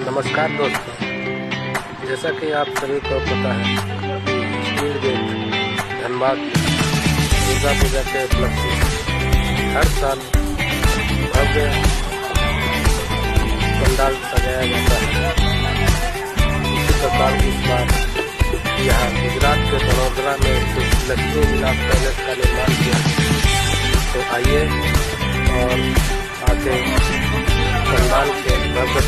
नमस्कार दोस्तों, जैसा कि आप सभी को पता है स्टील गेट धनबाद दुर्गा पूजा के उपलक्ष्य में हर साल भव्य पंडाल सजाया जाता है। इसी प्रकार इस बार यहाँ गुजरात के वडोदरा में लक्ष्मी विलास पैलेस का निर्माण किया। तो आइए और आके पंडाल के भव्य